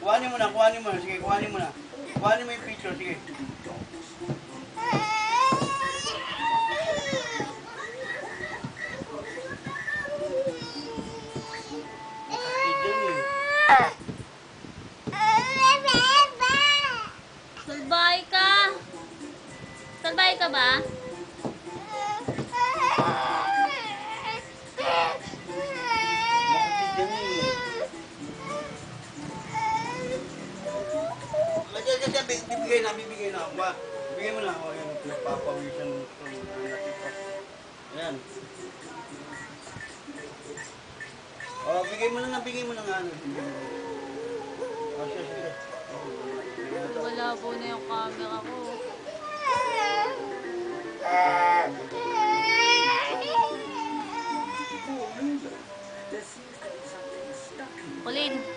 Kuhanin mo na, kuhanin mo na. Sige, kuhanin mo na. Kuhanin mo yung picture, sige. Salbay ka. Salbay ka ba? Bibigay na. Bibigay mo na. O, yan. Nagpapawisan ito. Ayan. O, bigay mo na nga. O, sige. Wala po na yung camera ko. Pauline.